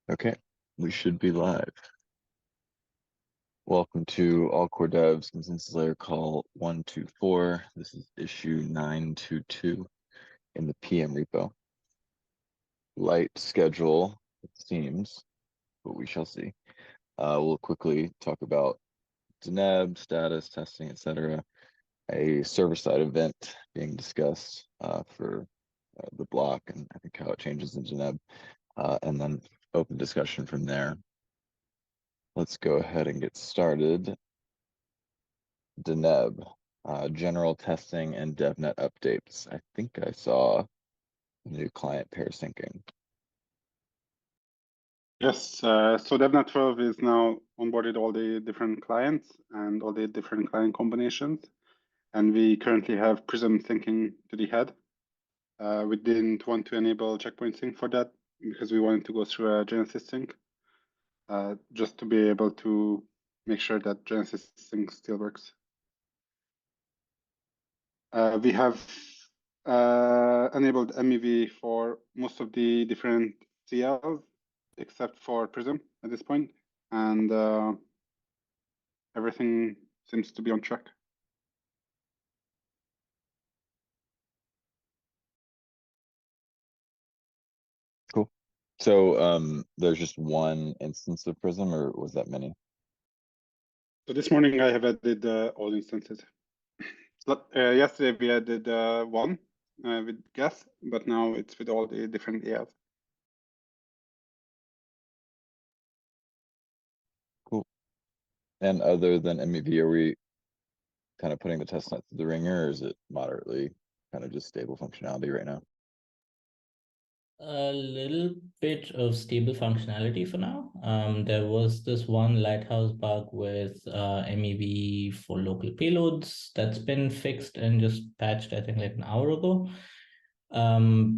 Okay, we should be live. Welcome to All Core Devs Consensus Layer Call 124. This is issue 922 in the PM repo. Light schedule, it seems, but we shall see. We'll quickly talk about Deneb, status, testing, etc. A server-side event being discussed for the block and I think how it changes in Deneb, and then open discussion from there. Let's go ahead and get started. Deneb, general testing and DevNet updates. I think I saw new client pair syncing. Yes, so DevNet 12 is now onboarded all the different clients and all the different client combinations. And we currently have Prism syncing to the head. We didn't want to enable checkpoint sync for that because we wanted to go through a Genesis sync just to be able to make sure that Genesis sync still works. We have enabled MEV for most of the different CLs except for Prism at this point, and everything seems to be on track. Cool. So there's just one instance of Prism, or was that many? So this morning I have added all instances. Yesterday we added one with guess, but now it's with all the different AIs. Cool. And other than MEV, are we kind of putting the testnet through the ringer, or is it moderately kind of just stable functionality right now? A little bit of stable functionality for now. There was this one Lighthouse bug with MEV for local payloads that's been fixed and just patched, I think, like an hour ago.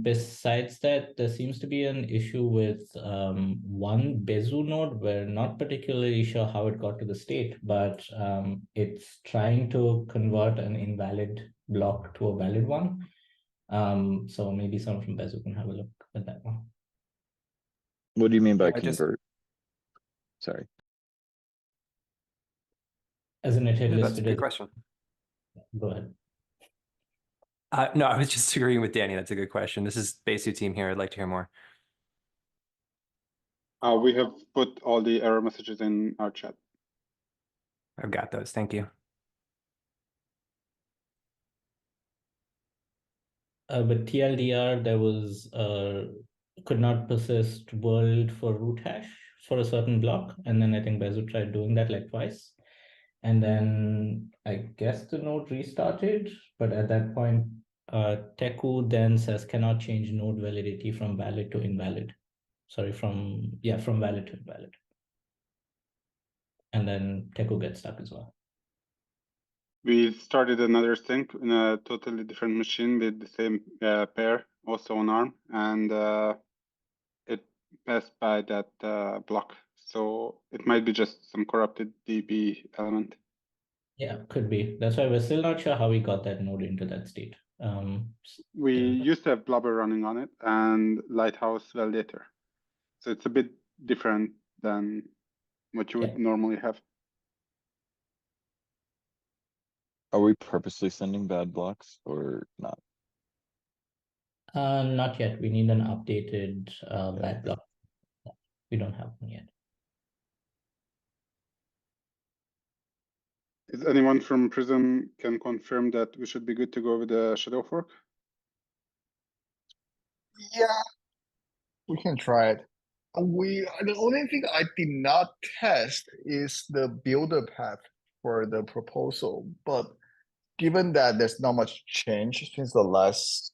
Besides that, there seems to be an issue with one Bezu node. We're not particularly sure how it got to the state, but it's trying to convert an invalid block to a valid one. So maybe someone from Bezu can have a look at that one. What do you mean by I just- convert? Sorry. As in it had That's a listed good as. question. Go ahead. No, I was just agreeing with Danny. That's a good question. This is Besu team here. I'd like to hear more. We have put all the error messages in our chat. I've got those. Thank you. With TLDR, there was could not persist world for root hash for a certain block, and then I think Bezu tried doing that like twice, and then I guess the node restarted, but at that point, Teku then says cannot change node validity from valid to invalid. Sorry, from valid to invalid, and then Teku gets stuck as well. We started another sync in a totally different machine with the same pair, also on ARM, and it passed by that block. So it might be just some corrupted DB element. Yeah, could be. That's why we're still not sure how we got that node into that state. We used to have Blubber running on it and Lighthouse Validator. So it's a bit different than what you would normally have. Are we purposely sending bad blocks or not? Not yet. We need an updated bad block. We don't have one yet. Is anyone from Prism can confirm that we should be good to go with the shadow fork? Yeah, we can try it. The only thing I did not test is the builder path for the proposal, but given that there's not much change since the last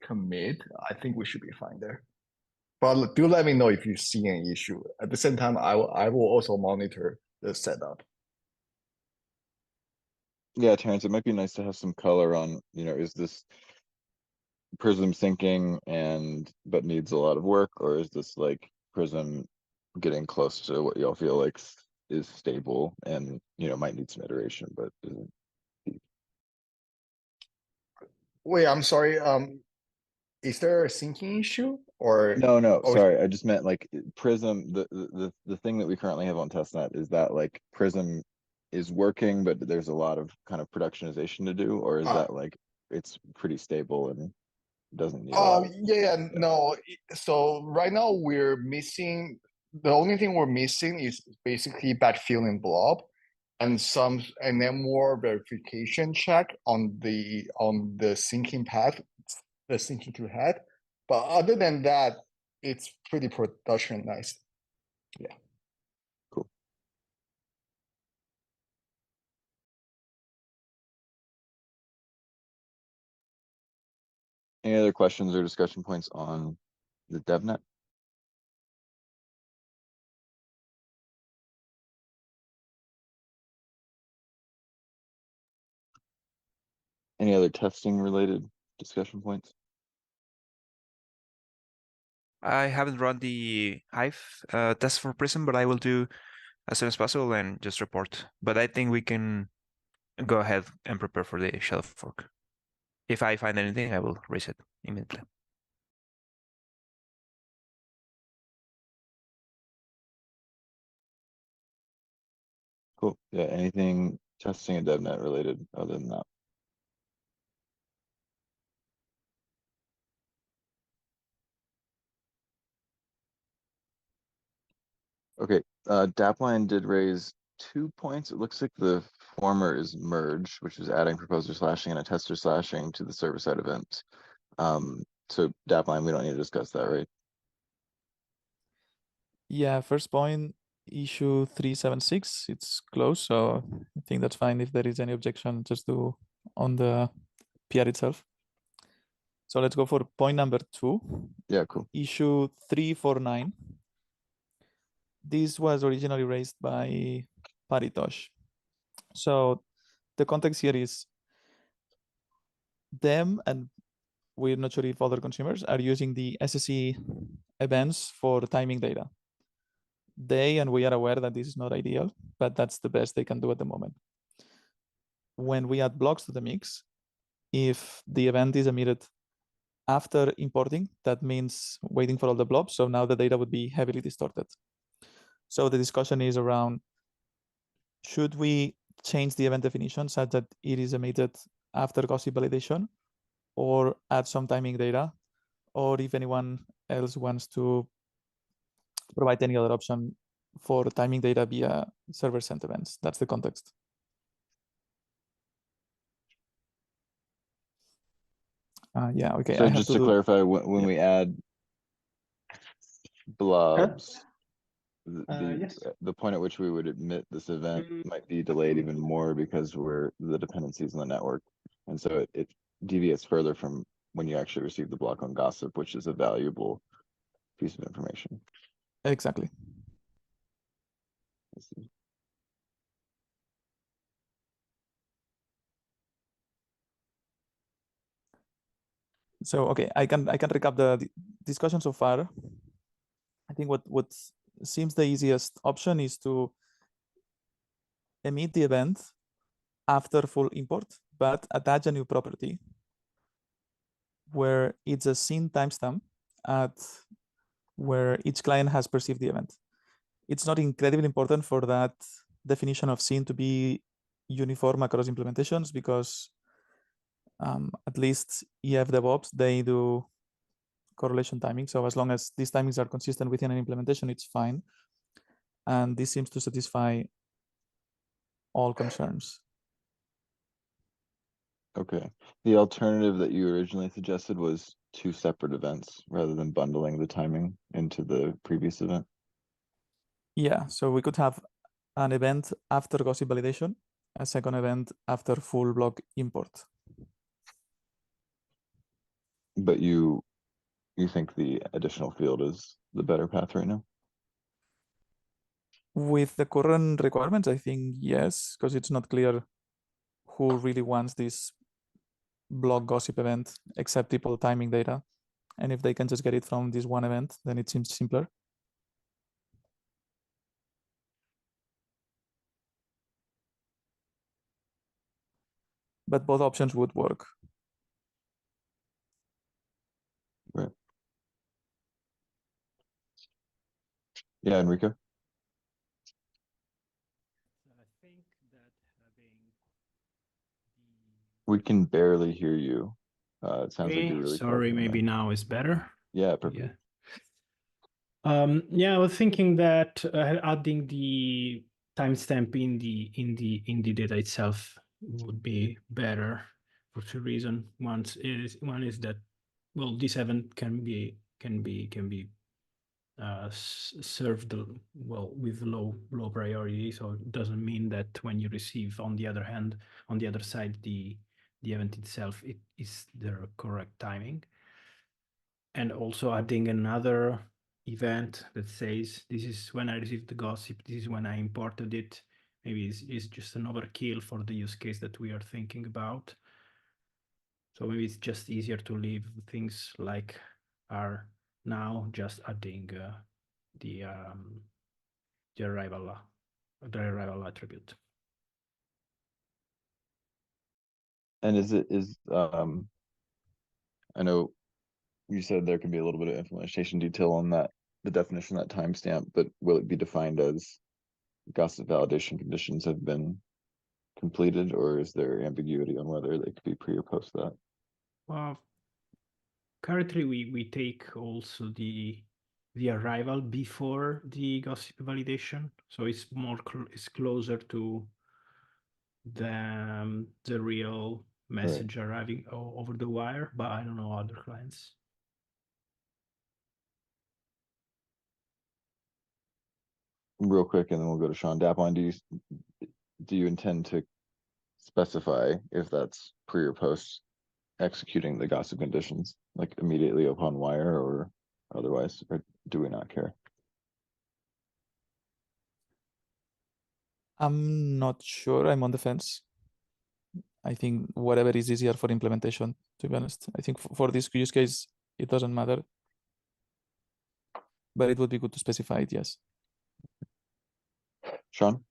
commit, I think we should be fine there. But do let me know if you see an issue. At the same time, I will also monitor the setup. Yeah, Terrence, it might be nice to have some color on, is this Prism syncing but needs a lot of work, or is this like Prism getting close to what y'all feel like is stable and might need some iteration, but isn't deep? Wait, I'm sorry. Is there a syncing issue? or No, or sorry. I just meant like Prism, the thing that we currently have on testnet is that like Prism is working, but there's a lot of kind of productionization to do, or is Ah. that like it's pretty stable and doesn't need a lot of yeah, no. So right now we're missing, the only thing we're missing is basically backfilling blob and then more verification check on the syncing path, the syncing to head. But other than that, it's pretty productionized. Yeah. cool. Any other questions or discussion points on the DevNet? Any other testing related discussion points? I haven't run the Hive test for Prism, but I will do as soon as possible and just report. But I think we can go ahead and prepare for the shadow fork. If I find anything, I will raise it immediately. Cool. Yeah, anything testing and DevNet related other than that? Okay, Dapline did raise 2 points. It looks like the former is merge, which is adding proposer slashing and a tester slashing to the server side event. So Dapline, we don't need to discuss that, right? Yeah, first point, issue 376, it's closed, so I think that's fine. If there is any objection, just do on the PR itself. So let's go for point number 2. Yeah, cool. Issue 349. This was originally raised by Paritosh. So the context here is them, and we're not sure if other consumers are using the SSE events for timing data. They and we are aware that this is not ideal, but that's the best they can do at the moment. When we add blocks to the mix, if the event is emitted after importing, that means waiting for all the blobs. So now the data would be heavily distorted. So the discussion is around, should we change the event definition such that it is emitted after gossip validation, or add some timing data, or if anyone else wants to provide any other option for timing data via server sent events. That's the context. Yeah, okay. So I have just to to do, clarify, when yeah. we add blobs, Yes. the point at which we would admit this event might be delayed even more because we're the dependencies in the network. And so it deviates further from when you actually receive the block on gossip, which is a valuable piece of information. Exactly. I see. So okay, I can recap the discussion so far. I think what seems the easiest option is to emit the event after full import, but attach a new property where it's a scene timestamp at where each client has perceived the event. It's not incredibly important for that definition of scene to be uniform across implementations because at least EF DevOps, they do correlation timing. So as long as these timings are consistent within an implementation, it's fine. And this seems to satisfy all concerns. Okay. The alternative that you originally suggested was 2 separate events rather than bundling the timing into the previous event. Yeah, so we could have an event after gossip validation, a second event after full block import. But you think the additional field is the better path right now? With the current requirements, I think yes, because it's not clear who really wants this block gossip event except people timing data. And if they can just get it from this one event, then it seems simpler. But both options would work. Right. Yeah, Enrico, I think that having we can barely hear you. It sounds like okay, you're really far sorry, from the maybe mic. now is better. Yeah, perfect. Yeah. Yeah, I was thinking that adding the timestamp in the data itself would be better for two reasons. One is that, well, this event can be served well with low priority, so it doesn't mean that when you receive, on the other hand, on the other side, the event itself, it is the correct timing. And also adding another event that says, this is when I received the gossip, this is when I imported it. Maybe it's just an overkill for the use case that we are thinking about. So maybe it's just easier to leave things like are now, just adding the arrival attribute. And I know you said there can be a little bit of implementation detail on that, the definition of that timestamp, but will it be defined as gossip validation conditions have been completed, or is there ambiguity on whether they could be pre or post that? Well, currently we take also the arrival before the gossip validation, so it's it's closer to the real message arriving over the wire, but I don't know other clients. Real quick, and then we'll go to Sean. Dapline, do you intend to specify if that's pre or post executing the gossip conditions, like immediately upon wire or otherwise, or do we not care? I'm not sure. I'm on the fence. I think whatever is easier for implementation, to be honest. I think for this use case, it doesn't matter. But it would be good to specify it, yes. Sean?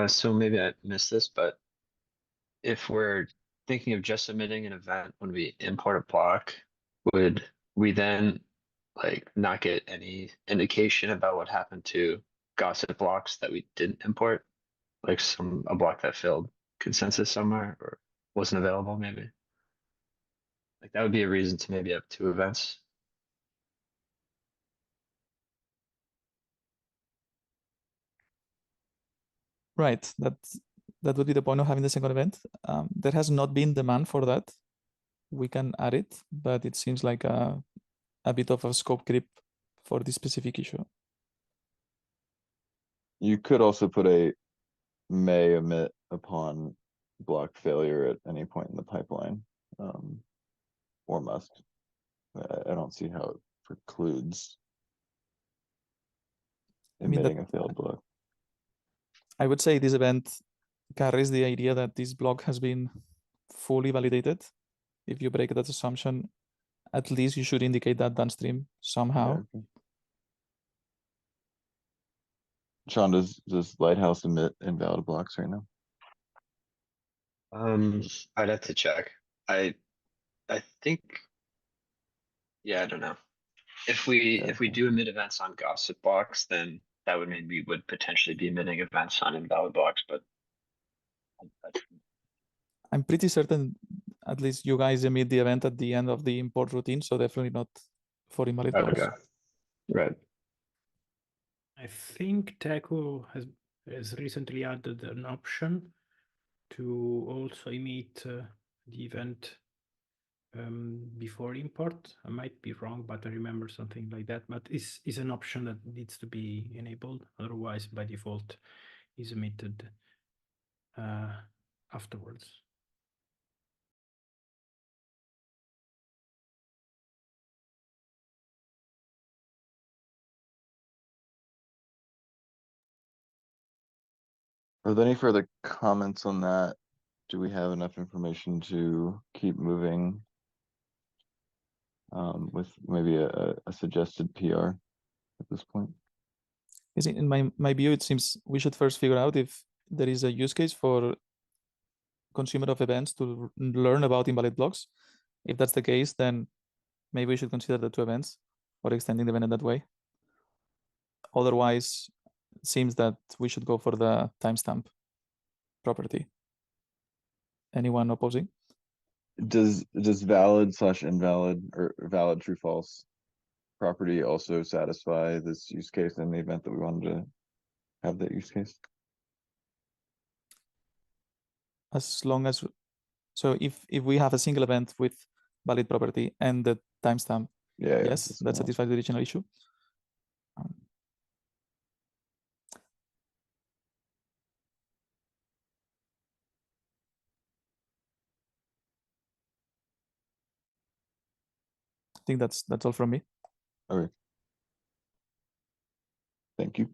So maybe I missed this, but if we're thinking of just submitting an event when we import a block, would we then like not get any indication about what happened to gossip blocks that we didn't import? Like a block that failed consensus somewhere or wasn't available, maybe? Like that would be a reason to maybe have two events. Right. That would be the point of having the second event. There has not been demand for that. We can add it, but it seems like a bit of a scope creep for this specific issue. You could also put a may emit upon block failure at any point in the pipeline, or must. I don't see how it precludes I mean, emitting a failed block. I would say this event carries the idea that this block has been fully validated. If you break that assumption, at least you should indicate that downstream somehow. Yeah, okay. Sean, does Lighthouse emit invalid blocks right now? I'd have to check. I think, yeah, I don't know. If we do emit events on gossip blocks, then that would mean we would potentially be emitting events on invalid blocks, but I'm pretty certain at least you guys emit the event at the end of the import routine, so definitely not for invalid blocks. okay. Right. I think Teco has recently added an option to also emit the event before import. I might be wrong, but I remember something like that. But it's an option that needs to be enabled. Otherwise, by default, is emitted afterwards. Are there any further comments on that? Do we have enough information to keep moving with maybe a suggested PR at this point? In my view, it seems we should first figure out if there is a use case for consumer of events to learn about invalid blocks. If that's the case, then maybe we should consider the two events. or extending the event in that way. Otherwise, it seems that we should go for the timestamp property. Anyone opposing? Does valid / invalid or valid true false property also satisfy this use case in the event that we wanted to have that use case? As long as, so if we have a single event with valid property and the timestamp, Yeah, yeah, yes, that satisfies the original issue. I think that's all from me. Okay. Thank you.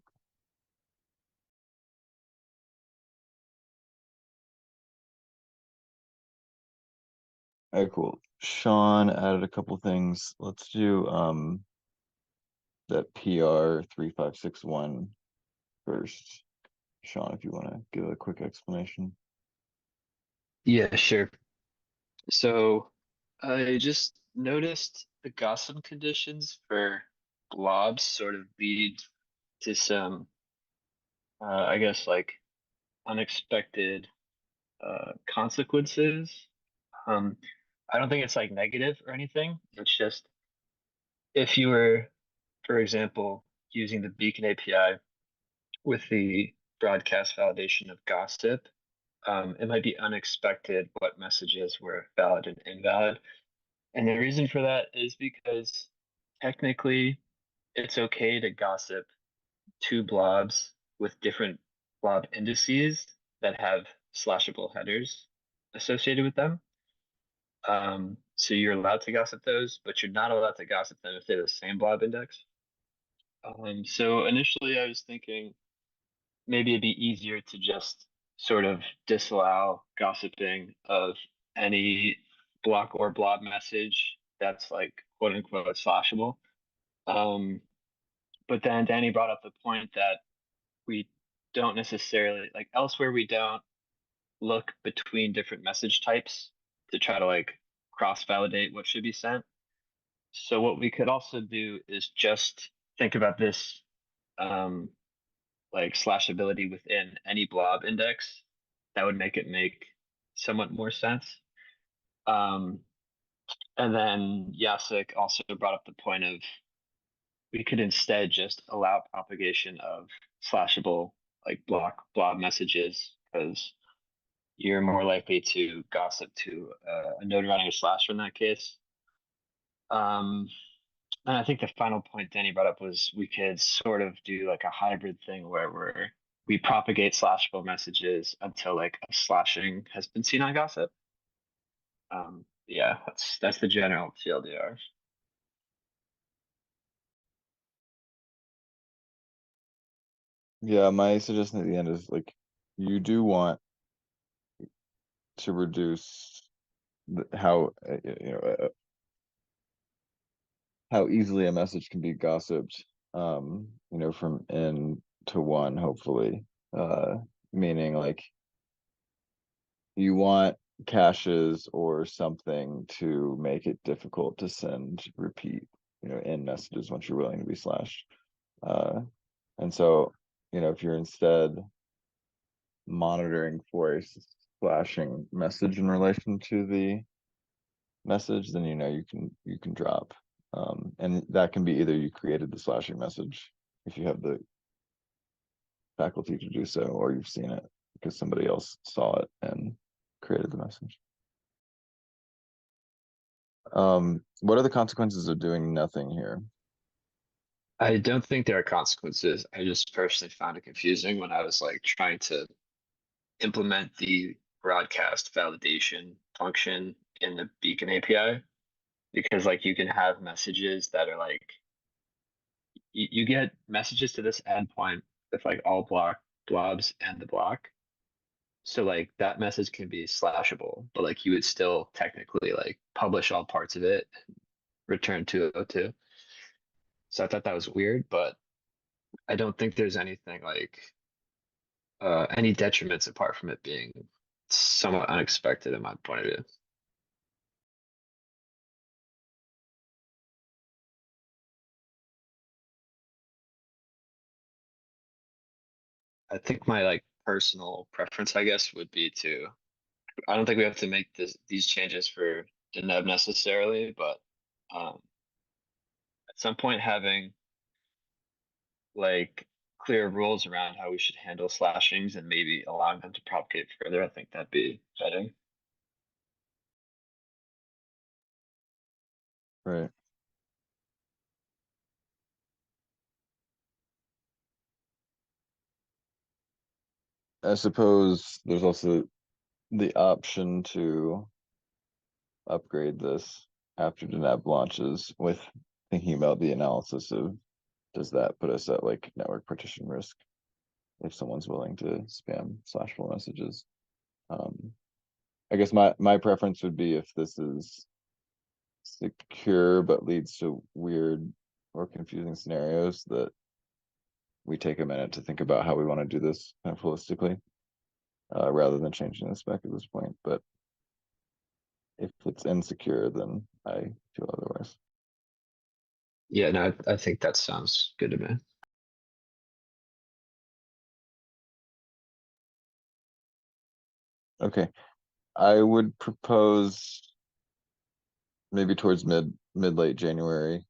All right, cool. Sean added a couple things. Let's do that PR 3561 first. Sean, if you want to give a quick explanation. Yeah, sure. So I just noticed the gossip conditions for blobs sort of lead to some, I guess, like unexpected consequences. I don't think it's like negative or anything. It's just if you were, for example, using the Beacon API with the broadcast validation of gossip, it might be unexpected what messages were valid and invalid. And the reason for that is because technically it's okay to gossip two blobs with different blob indices that have slashable headers associated with them. So you're allowed to gossip those, but you're not allowed to gossip them if they're the same blob index. So initially I was thinking maybe it'd be easier to just sort of disallow gossiping of any block or blob message that's like quote unquote slashable. But then Danny brought up the point that we don't necessarily like elsewhere we don't look between different message types to try to like cross validate what should be sent. So what we could also do is just think about this like slashability within any blob index. That would make it make somewhat more sense. And then Jacek also brought up the point of we could instead just allow propagation of slashable like blob messages because you're more likely to gossip to a node running a slasher in that case. And I think the final point Danny brought up was we could sort of do like a hybrid thing where we propagate slashable messages until like a slashing has been seen on gossip. Yeah, that's the general TLDR. Yeah, my suggestion at the end is like you do want to reduce how how easily a message can be gossiped, from N to 1, hopefully. Meaning like you want caches or something to make it difficult to send repeat, N messages once you're willing to be slashed. And so, if you're instead monitoring for a slashing message in relation to the message, then you can drop. And that can be either you created the slashing message if you have the faculty to do so, or you've seen it because somebody else saw it and created the message. What are the consequences of doing nothing here? I don't think there are consequences. I just personally found it confusing when I was like trying to implement the broadcast validation function in the Beacon API because like you can have messages that are like you get messages to this endpoint with like all blobs and the block. So like that message can be slashable, but like you would still technically like publish all parts of it, return 202. So I thought that was weird, but I don't think there's anything like any detriments apart from it being somewhat unexpected in my point of view. I think my like personal preference, I guess, would be to, I don't think we have to make these changes for Deneb necessarily, but at some point having like clear rules around how we should handle slashings and maybe allowing them to propagate further, I think that'd be fitting. Right. I suppose there's also the option to upgrade this after Deneb launches with thinking about the analysis of, does that put us at like network partition risk if someone's willing to spam slashful messages? I guess my preference would be if this is secure but leads to weird or confusing scenarios, that we take a minute to think about how we want to do this kind of holistically, rather than changing the spec at this point. But if it's insecure, then I feel otherwise. Yeah, no, I think that sounds good to me. Okay, I would propose maybe towards late January,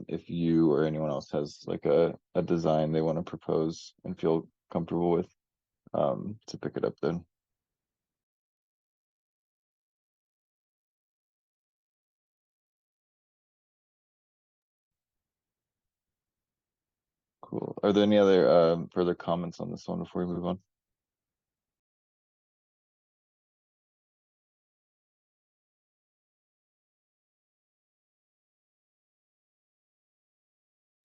if you or anyone else has like a design they want to propose and feel comfortable with, to pick it up then. Cool. Are there any other further comments on this one before we move on?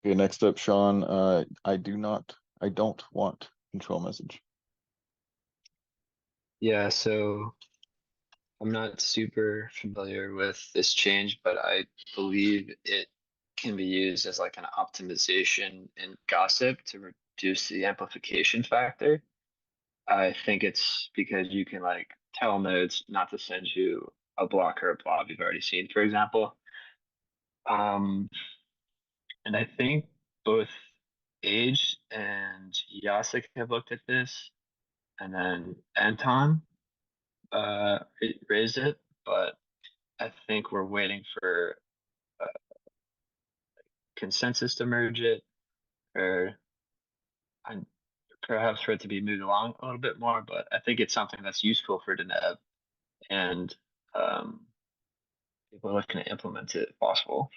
Okay, next up, Sean. I don't want control message. Yeah, so I'm not super familiar with this change, but I believe it can be used as like an optimization in gossip to reduce the amplification factor. I think it's because you can like tell nodes not to send you a block or a blob you've already seen, for example. And I think both Age and Yasik have looked at this, and then Anton raised it, but I think we're waiting for consensus to merge it, or and perhaps for it to be moved along a little bit more. But I think it's something that's useful for Deneb, and um, people are looking to implement it if possible.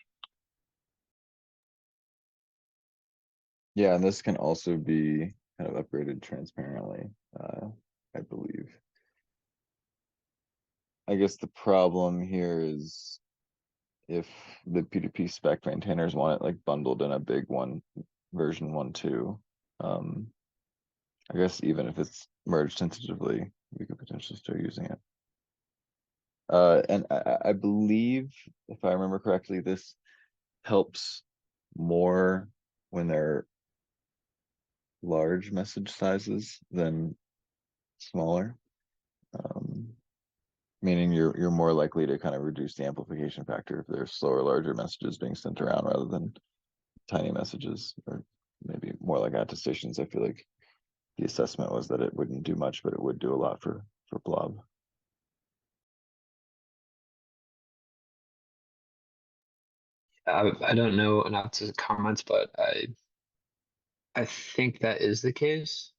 Yeah, and this can also be kind of upgraded transparently, I believe. I guess the problem here is if the P2P spec maintainers want it like bundled in a big one, version 1.2. I guess even if it's merged tentatively, we could potentially start using it. And I believe, if I remember correctly, this helps more when they're large message sizes than smaller. Meaning you're more likely to kind of reduce the amplification factor if there's slower, larger messages being sent around rather than tiny messages, or maybe more like attestations. I feel like the assessment was that it wouldn't do much, but it would do a lot for blob. I don't know enough to comment, but I think that is the case.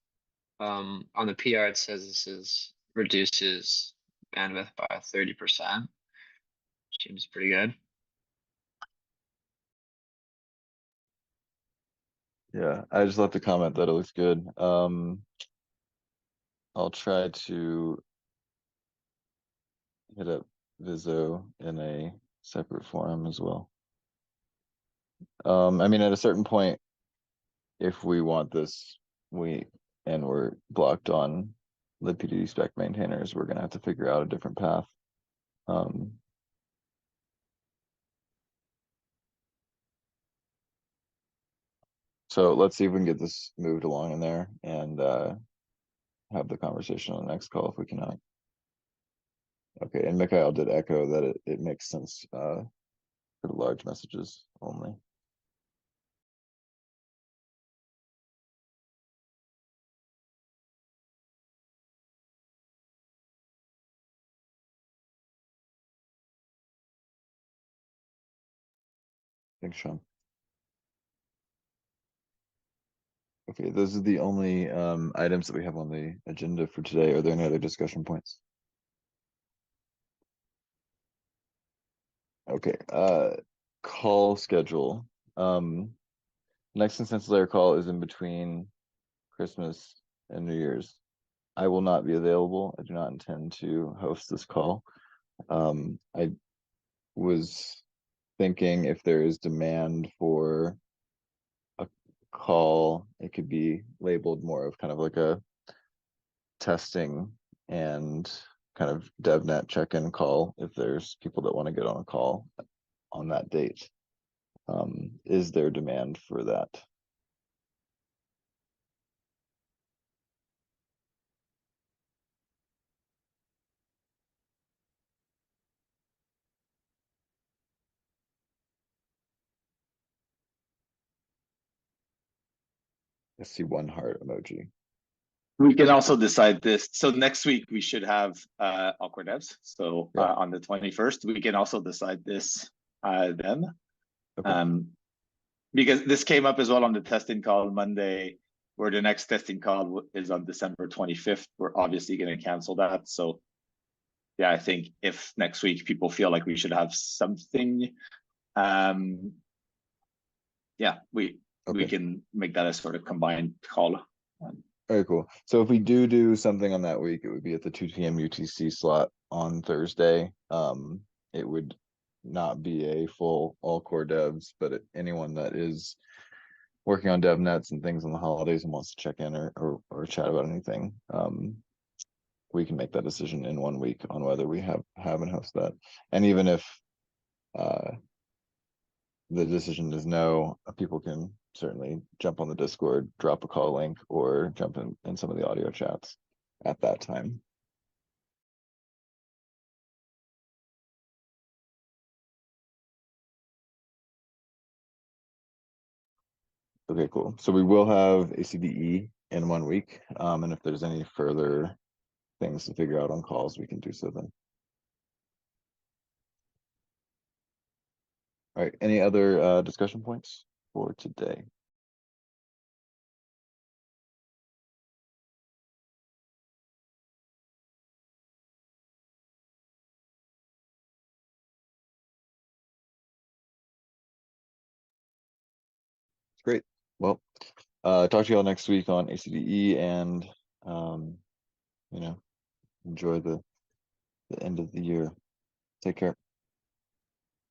On the PR, it says this is reduces bandwidth by 30%. Seems pretty good. Yeah, I just left a comment that it looks good. I'll try to hit up Viso in a separate forum as well. I mean, at a certain point, if we want this, and we're blocked on the PDD spec maintainers, we're gonna have to figure out a different path. So let's see if we can get this moved along in there and have the conversation on the next call if we cannot. Okay, and Mikhail did echo that it makes sense for the large messages only. Thanks, Sean. Okay, those are the only items that we have on the agenda for today. Are there any other discussion points? Okay, call schedule. Next consensus layer call is in between Christmas and New Year's. I will not be available. I do not intend to host this call. I was thinking if there is demand for a call, it could be labeled more of kind of like a testing and kind of DevNet check-in call if there's people that want to get on a call on that date. Is there demand for that? I see one heart emoji. We can also decide this. So next week we should have awkward devs. So Yeah. on the 21st, we can also decide this then. Okay. Because this came up as well on the testing call Monday, where the next testing call is on December 25th. We're obviously going to cancel that. So yeah, I think if next week people feel like we should have something, yeah, we can make that a sort of combined call. Very cool. So if we do something on that week, it would be at the 2 p.m. UTC slot on Thursday. It would not be a full all core devs, but anyone that is working on dev nets and things on the holidays and wants to check in or chat about anything, we can make that decision in 1 week on whether we have and host that. And even if the decision is no, people can certainly jump on the Discord, drop a call link, or jump in some of the audio chats at that time. Okay, cool. So we will have ACDE in 1 week. And if there's any further things to figure out on calls, we can do so then. All right, any other discussion points for today? Great. Well, talk to you all next week on ACDE, and you know, enjoy the end of the year. Take care.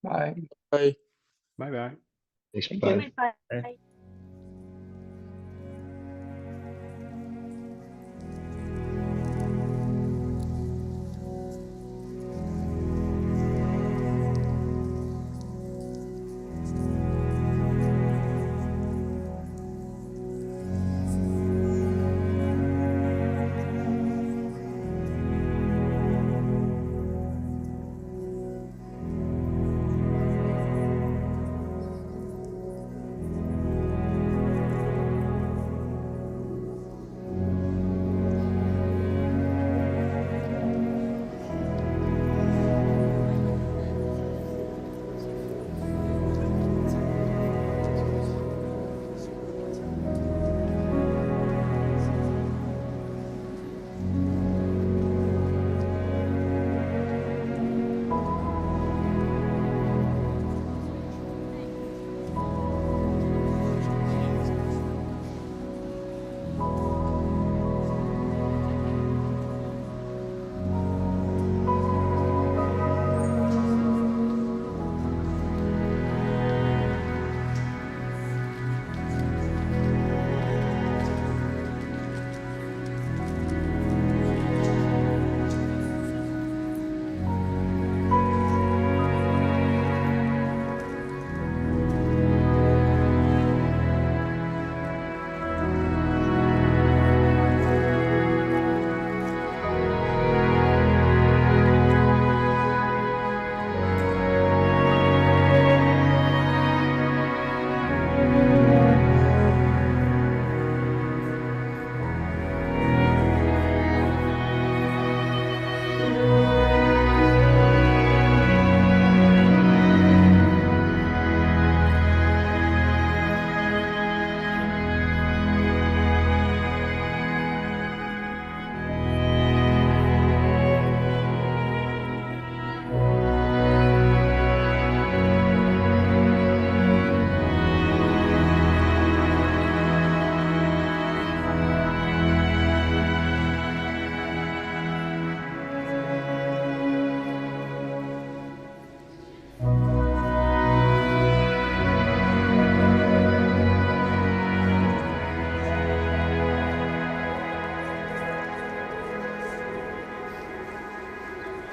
Bye. Bye. Bye bye. Thanks, Thank bye. you. Bye.